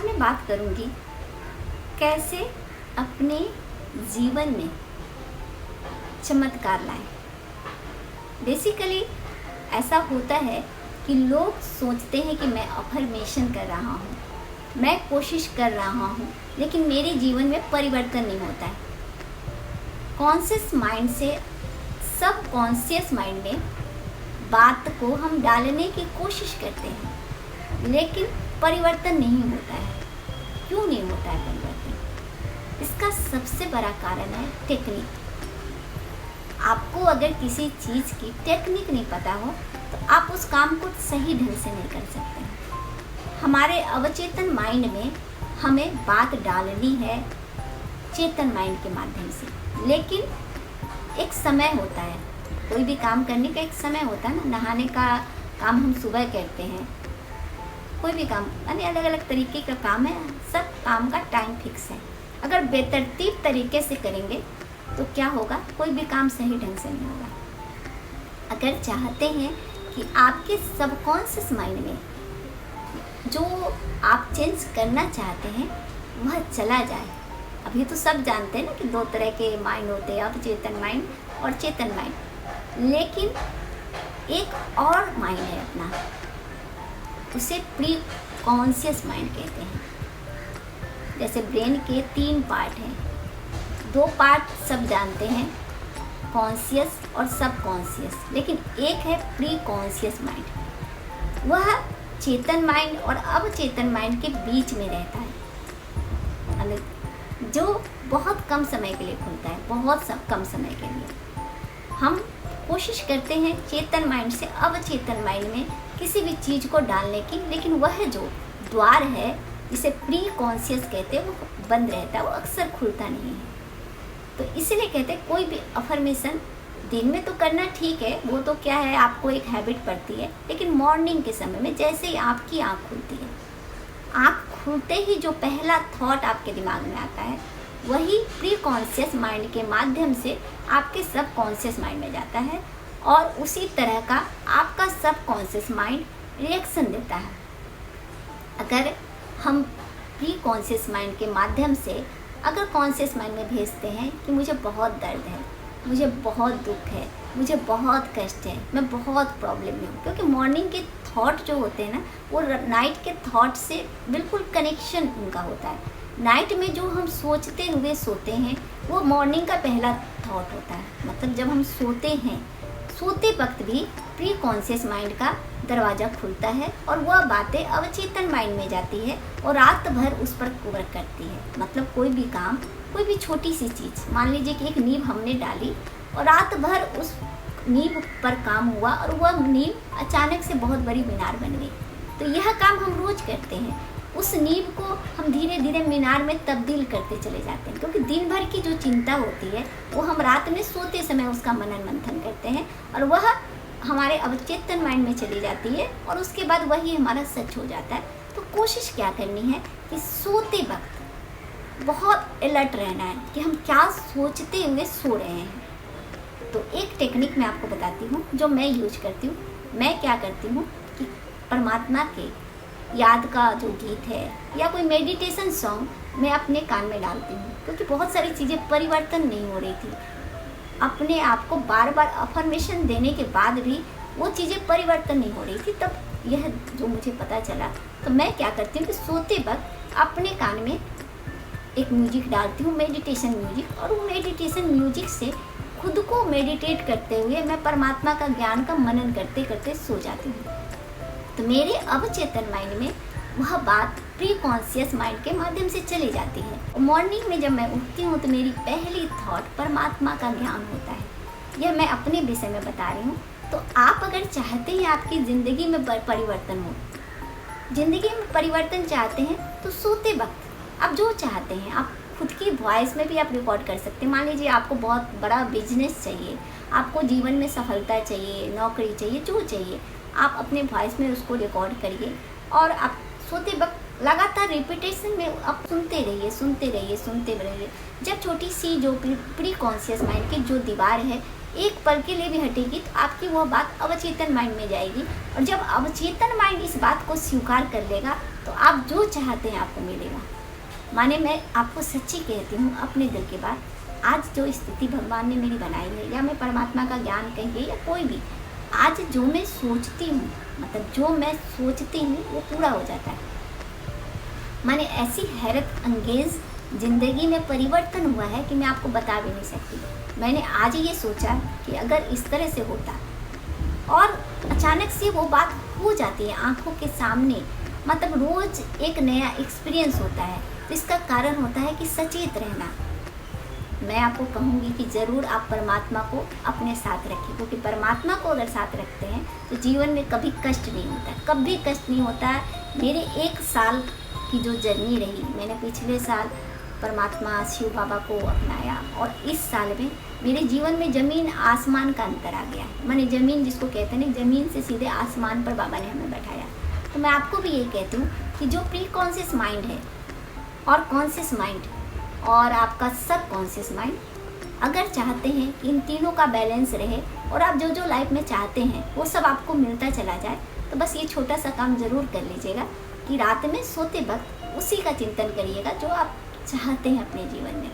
आज मैं बात करूंगी कैसे अपने जीवन में चमत्कार लाएं। बेसिकली ऐसा होता है कि लोग सोचते हैं कि मैं अफर्मेशन कर रहा हूँ, मैं कोशिश कर रहा हूँ, लेकिन मेरे जीवन में परिवर्तन नहीं होता है। कॉन्शियस माइंड से सब कॉन्शियस माइंड में बात को हम डालने की कोशिश करते हैं, लेकिन परिवर्तन नहीं होता है। क्यों नहीं होता है परिवर्तन? इसका सबसे बड़ा कारण है टेक्निक। आपको अगर किसी चीज़ की टेक्निक नहीं पता हो तो आप उस काम को सही ढंग से नहीं कर सकते। हमारे अवचेतन माइंड में हमें बात डालनी है चेतन माइंड के माध्यम से, लेकिन एक समय होता है। कोई भी काम करने का एक समय होता है ना। नहाने का काम हम सुबह करते हैं, कोई भी काम यानी अलग अलग तरीके का काम है, सब काम का टाइम फिक्स है। अगर बेतरतीब तरीके से करेंगे तो क्या होगा, कोई भी काम सही ढंग से नहीं होगा। अगर चाहते हैं कि आपके सबकॉन्शियस माइंड में जो आप चेंज करना चाहते हैं वह चला जाए। अभी तो सब जानते हैं ना कि दो तरह के माइंड होते हैं, अवचेतन माइंड और चेतन माइंड। लेकिन एक और माइंड है अपना, उसे प्री कॉन्शियस माइंड कहते हैं। जैसे ब्रेन के 3 पार्ट हैं, 2 पार्ट सब जानते हैं, कॉन्शियस और सब कॉन्शियस, लेकिन एक है प्री कॉन्शियस माइंड। वह चेतन माइंड और अवचेतन माइंड के बीच में रहता है, जो बहुत कम समय के लिए खुलता है, कम समय के लिए। हम कोशिश करते हैं चेतन माइंड से अवचेतन माइंड में किसी भी चीज़ को डालने की, लेकिन वह जो द्वार है जिसे प्री कॉन्शियस कहते हैं वो बंद रहता है, वो अक्सर खुलता नहीं है। तो इसलिए कहते हैं कोई भी अफर्मेशन दिन में तो करना ठीक है, वो तो क्या है, आपको एक हैबिट पड़ती है, लेकिन मॉर्निंग के समय में जैसे ही आपकी आँख खुलती है, आँख खुलते ही जो पहला थॉट आपके दिमाग में आता है वही प्री कॉन्शियस माइंड के माध्यम से आपके सब कॉन्शियस माइंड में जाता है, और उसी तरह का आपका सब कॉन्शियस माइंड रिएक्शन देता है। अगर हम प्री कॉन्शियस माइंड के माध्यम से अगर कॉन्शियस माइंड में भेजते हैं कि मुझे बहुत दर्द है, मुझे बहुत दुख है, मुझे बहुत कष्ट है, मैं बहुत प्रॉब्लम में हूँ, क्योंकि मॉर्निंग के थॉट जो होते हैं ना वो नाइट के थॉट से बिल्कुल कनेक्शन उनका होता है। नाइट में जो हम सोचते हुए सोते हैं वो मॉर्निंग का पहला थॉट होता है। मतलब जब हम सोते हैं, सोते वक्त भी प्री कॉन्शियस माइंड का दरवाज़ा खुलता है और वह बातें अवचेतन माइंड में जाती है और रात भर उस पर वर्क करती है। मतलब कोई भी काम, कोई भी छोटी सी चीज़, मान लीजिए कि एक नींव हमने डाली और रात भर उस नींव पर काम हुआ और वह नींव अचानक से बहुत बड़ी मीनार बन गई। तो यह काम हम रोज़ करते हैं, उस नींव को हम धीरे धीरे मीनार में तब्दील करते चले जाते हैं, क्योंकि दिन भर की जो चिंता होती है वो हम रात में सोते समय उसका मनन मंथन करते हैं और वह हमारे अवचेतन माइंड में चली जाती है और उसके बाद वही हमारा सच हो जाता है। तो कोशिश क्या करनी है कि सोते वक्त बहुत अलर्ट रहना है कि हम क्या सोचते हुए सो रहे हैं। तो एक टेक्निक मैं आपको बताती हूँ जो मैं यूज करती हूँ। मैं क्या करती हूँ कि परमात्मा के याद का जो गीत है या कोई मेडिटेशन सॉन्ग मैं अपने कान में डालती हूँ, क्योंकि बहुत सारी चीज़ें परिवर्तन नहीं हो रही थी। अपने आप को बार बार अफर्मेशन देने के बाद भी वो चीज़ें परिवर्तन नहीं हो रही थी। तब यह जो मुझे पता चला, तो मैं क्या करती हूँ कि सोते वक्त अपने कान में एक म्यूजिक डालती हूँ, मेडिटेशन म्यूजिक, और वो मेडिटेशन म्यूजिक से खुद को मेडिटेट करते हुए मैं परमात्मा का ज्ञान का मनन करते करते सो जाती हूँ। तो मेरे अवचेतन माइंड में वह बात प्री कॉन्शियस माइंड के माध्यम से चली जाती है। मॉर्निंग में जब मैं उठती हूँ तो मेरी पहली थॉट परमात्मा का ज्ञान होता है। यह मैं अपने विषय में बता रही हूँ। तो आप अगर चाहते हैं आपकी ज़िंदगी में परिवर्तन हो, ज़िंदगी में परिवर्तन चाहते हैं, तो सोते वक्त आप जो चाहते हैं आप खुद की वॉइस में भी आप रिकॉर्ड कर सकते हैं। मान लीजिए आपको बहुत बड़ा बिजनेस चाहिए, आपको जीवन में सफलता चाहिए, नौकरी चाहिए, जो चाहिए, आप अपने वॉइस में उसको रिकॉर्ड करिए और आप सोते वक्त लगातार रिपीटेशन में आप सुनते रहिए, सुनते रहिए, सुनते रहिए। जब छोटी सी जो प्री कॉन्शियस माइंड की जो दीवार है एक पल के लिए भी हटेगी तो आपकी वह बात अवचेतन माइंड में जाएगी, और जब अवचेतन माइंड इस बात को स्वीकार कर लेगा तो तो आप जो चाहते हैं आपको मिलेगा। माने मैं आपको सच्ची कहती हूँ अपने दिल की बात, आज जो स्थिति भगवान ने मेरी बनाई है, या मैं परमात्मा का ज्ञान कहिए या कोई भी, आज जो मैं सोचती हूँ, मतलब जो मैं सोचती हूँ वो पूरा हो जाता है। माने ऐसी हैरत अंगेज ज़िंदगी में परिवर्तन हुआ है कि मैं आपको बता भी नहीं सकती। मैंने आज ये सोचा कि अगर इस तरह से होता, और अचानक से वो बात हो जाती है आंखों के सामने, मतलब रोज़ एक नया एक्सपीरियंस होता है। तो इसका कारण होता है कि सचेत रहना। मैं आपको कहूँगी कि ज़रूर आप परमात्मा को अपने साथ रखें, क्योंकि परमात्मा को अगर साथ रखते हैं तो जीवन में कभी कष्ट नहीं होता, कभी कष्ट नहीं होता है। मेरे 1 साल की जो जर्नी रही, मैंने पिछले साल परमात्मा शिव बाबा को अपनाया, और इस साल में मेरे जीवन में ज़मीन आसमान का अंतर आ गया है। माने ज़मीन जिसको कहते हैं, ज़मीन से सीधे आसमान पर बाबा ने हमें बैठाया। तो मैं आपको भी ये कहती हूँ कि जो प्री कॉन्शियस माइंड है और कॉन्शियस माइंड और आपका सब कॉन्शियस माइंड, अगर चाहते हैं कि इन तीनों का बैलेंस रहे और आप जो जो लाइफ में चाहते हैं वो सब आपको मिलता चला जाए, तो बस ये छोटा सा काम ज़रूर कर लीजिएगा कि रात में सोते वक्त उसी का चिंतन करिएगा जो आप चाहते हैं अपने जीवन में।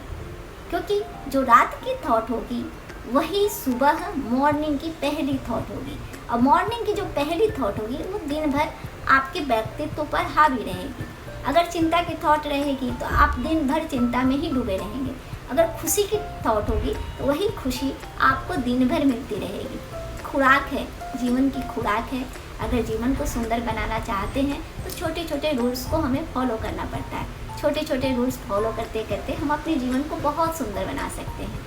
क्योंकि जो रात की थॉट होगी वही सुबह मॉर्निंग की पहली थॉट होगी, और मॉर्निंग की जो पहली थॉट होगी वो दिन भर आपके व्यक्तित्व पर हावी रहेगी। अगर चिंता की थॉट रहेगी तो आप दिन भर चिंता में ही डूबे रहेंगे। अगर खुशी की थॉट होगी तो वही खुशी आपको दिन भर मिलती रहेगी। खुराक है, जीवन की खुराक है। अगर जीवन को सुंदर बनाना चाहते हैं तो छोटे छोटे रूल्स को हमें फॉलो करना पड़ता है। छोटे छोटे रूल्स फॉलो करते करते हम अपने जीवन को बहुत सुंदर बना सकते हैं।